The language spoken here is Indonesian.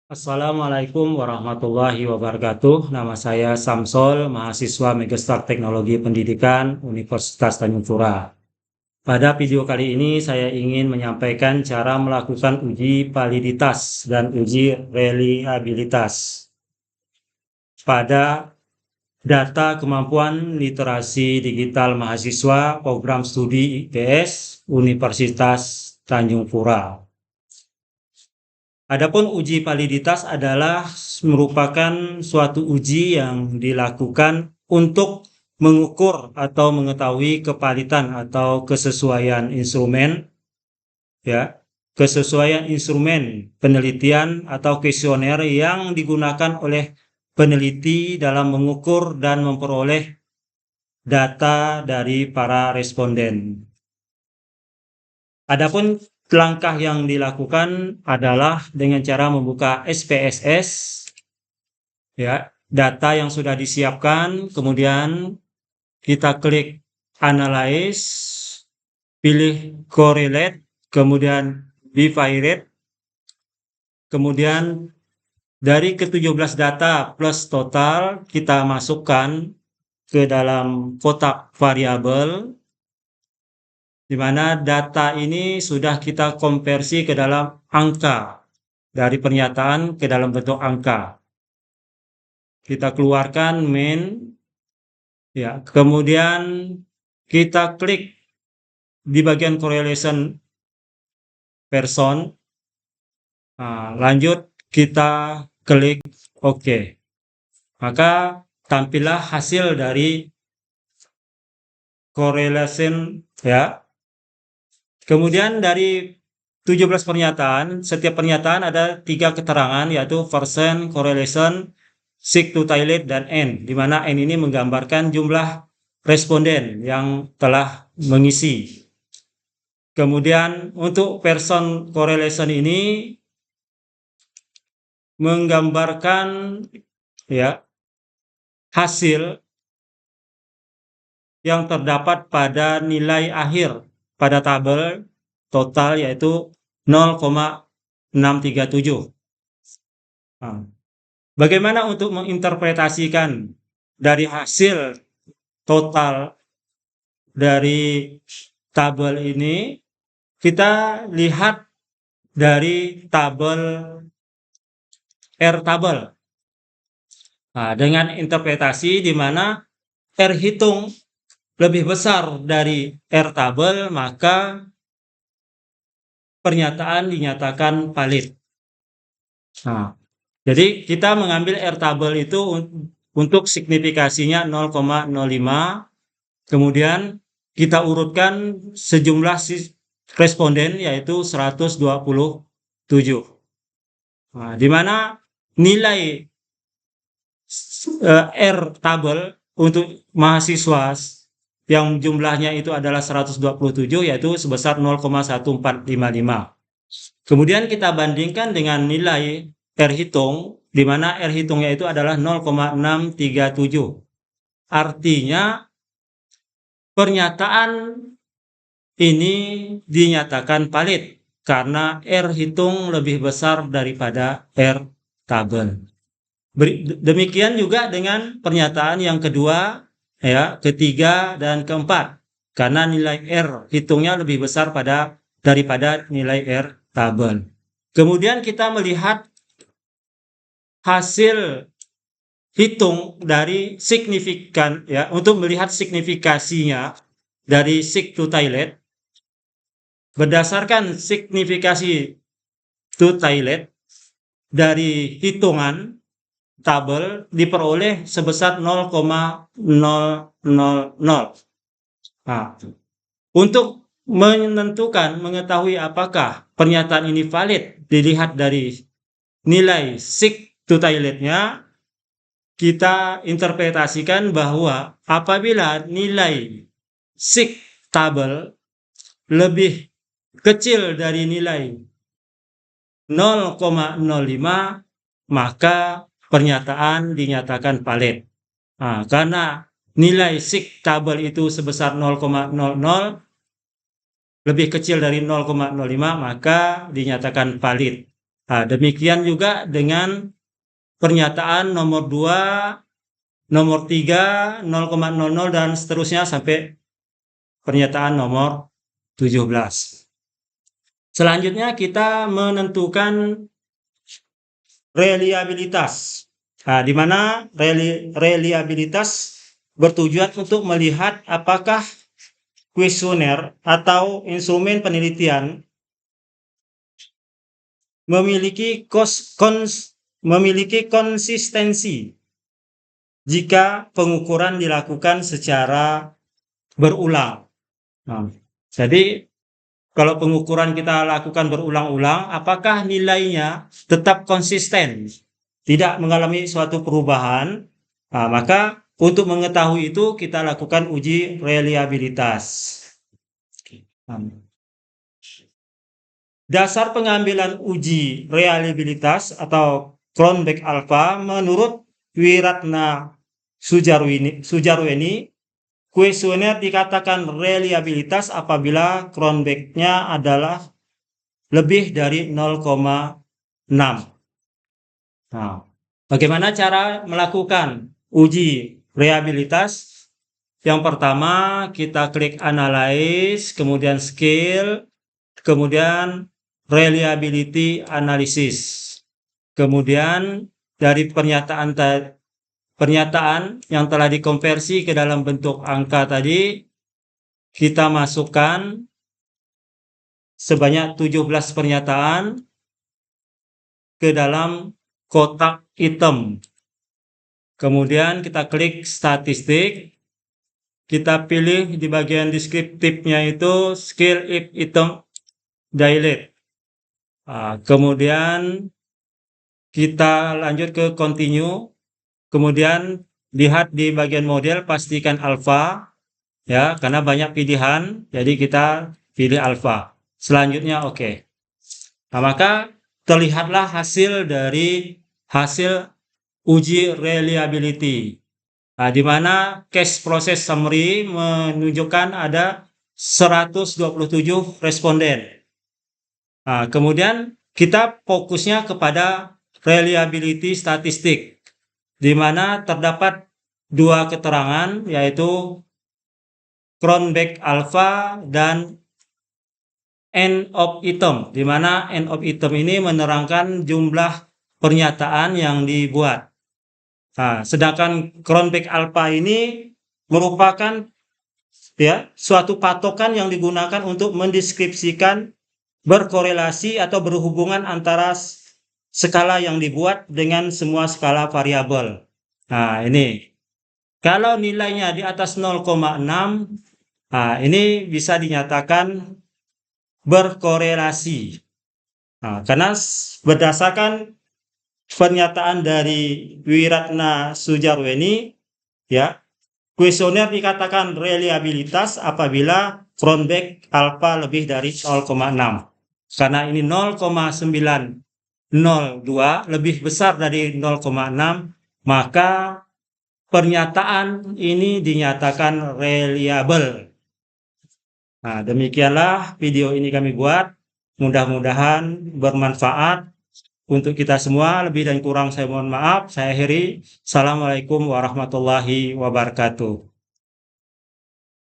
Assalamualaikum warahmatullahi wabarakatuh. Nama saya Samsol, mahasiswa Megastar Teknologi Pendidikan Universitas Tanjung Pura. Pada video kali ini saya ingin menyampaikan cara melakukan uji validitas dan uji reliabilitas pada data kemampuan literasi digital mahasiswa program studi IPS Universitas Tanjung Pura. Adapun uji validitas adalah merupakan suatu uji yang dilakukan untuk mengukur atau mengetahui kevalitan atau kesesuaian instrumen, ya, kesesuaian instrumen penelitian atau kuesioner yang digunakan oleh peneliti dalam mengukur dan memperoleh data dari para responden. Adapun langkah yang dilakukan adalah dengan cara membuka SPSS, ya, data yang sudah disiapkan, kemudian kita klik Analyze, pilih Correlate, kemudian Bivariate, kemudian dari ke-17 data plus total kita masukkan ke dalam kotak variabel, di mana data ini sudah kita konversi ke dalam angka, dari pernyataan ke dalam bentuk angka. Kita keluarkan main, ya, kemudian kita klik di bagian correlation person. Nah, lanjut kita klik OK. Maka tampillah hasil dari correlation, ya. Kemudian dari 17 pernyataan, setiap pernyataan ada 3 keterangan, yaitu percent, correlation, seek to toilet, dan N, di mana N ini menggambarkan jumlah responden yang telah mengisi. Kemudian untuk person correlation ini menggambarkan, ya, hasil yang terdapat pada nilai akhir pada tabel total, yaitu 0,637. Nah, bagaimana untuk menginterpretasikan dari hasil total dari tabel ini? Kita lihat dari tabel R tabel. Nah, dengan interpretasi di mana R hitung lebih besar dari R tabel, maka pernyataan dinyatakan valid. Nah, jadi kita mengambil R tabel itu untuk signifikasinya 0,05, kemudian kita urutkan sejumlah responden, yaitu 127. Nah, di mana nilai R tabel untuk mahasiswa yang jumlahnya itu adalah 127, yaitu sebesar 0,1455. Kemudian kita bandingkan dengan nilai R hitung, di mana R hitungnya itu adalah 0,637. Artinya pernyataan ini dinyatakan valid karena R hitung lebih besar daripada R tabel. Demikian juga dengan pernyataan yang kedua, ya, ketiga dan keempat, karena nilai R hitungnya lebih besar daripada nilai R tabel. Kemudian kita melihat hasil hitung dari signifikan, ya, untuk melihat signifikasinya dari seek to toilet. Berdasarkan signifikasi to toilet dari hitungan tabel diperoleh sebesar 0,000. Nah, untuk mengetahui apakah pernyataan ini valid dilihat dari nilai seek to toiletnya, kita interpretasikan bahwa apabila nilai seek tabel lebih kecil dari nilai 0,05, maka pernyataan dinyatakan valid. Nah, karena nilai seek tabel itu sebesar 0,00, lebih kecil dari 0,05, maka dinyatakan valid. Nah, demikian juga dengan pernyataan nomor 2, nomor 3, 0,00 dan seterusnya sampai pernyataan nomor 17. Selanjutnya kita menentukan reliabilitas. Nah, di mana reliabilitas bertujuan untuk melihat apakah kuesioner atau instrumen penelitian memiliki konsistensi jika pengukuran dilakukan secara berulang. Nah, jadi kalau pengukuran kita lakukan berulang-ulang, apakah nilainya tetap konsisten, tidak mengalami suatu perubahan? Nah, maka untuk mengetahui itu kita lakukan uji reliabilitas. Dasar pengambilan uji reliabilitas atau Cronbach alpha menurut Wiratna Sujarweni, kuesioner dikatakan reliabilitas apabila Cronbach-nya adalah lebih dari 0,6. Nah, bagaimana cara melakukan uji reliabilitas? Yang pertama, kita klik Analyze, kemudian Scale, kemudian Reliability Analysis. Kemudian dari pernyataan yang telah dikonversi ke dalam bentuk angka tadi, kita masukkan sebanyak 17 pernyataan ke dalam kotak hitam. Kemudian kita klik statistik, kita pilih di bagian deskriptifnya itu scale if item dilate. Kemudian kita lanjut ke continue, kemudian lihat di bagian model, pastikan alpha, ya, karena banyak pilihan, jadi kita pilih alpha. Selanjutnya oke. Nah, maka terlihatlah hasil dari hasil uji reliability. Nah, di mana case process summary menunjukkan ada 127 responden. Nah, kemudian kita fokusnya kepada reliability statistik, di mana terdapat dua keterangan, yaitu Cronbach alpha dan end of item, di mana end of item ini menerangkan jumlah pernyataan yang dibuat. Nah, sedangkan Cronbach alpha ini merupakan suatu patokan yang digunakan untuk mendeskripsikan berkorelasi atau berhubungan antara skala yang dibuat dengan semua skala variabel. Nah, ini kalau nilainya di atas 0,6, nah ini bisa dinyatakan berkorelasi. Nah, karena berdasarkan pernyataan dari Wiratna Sujarweni, ya, kuesioner dikatakan reliabilitas apabila Cronbach alpha lebih dari 0,6. Karena ini 0,902 lebih besar dari 0,6, maka pernyataan ini dinyatakan reliable. Nah, demikianlah video ini kami buat. Mudah-mudahan bermanfaat untuk kita semua. Lebih dan kurang saya mohon maaf. Saya akhiri. Assalamualaikum warahmatullahi wabarakatuh.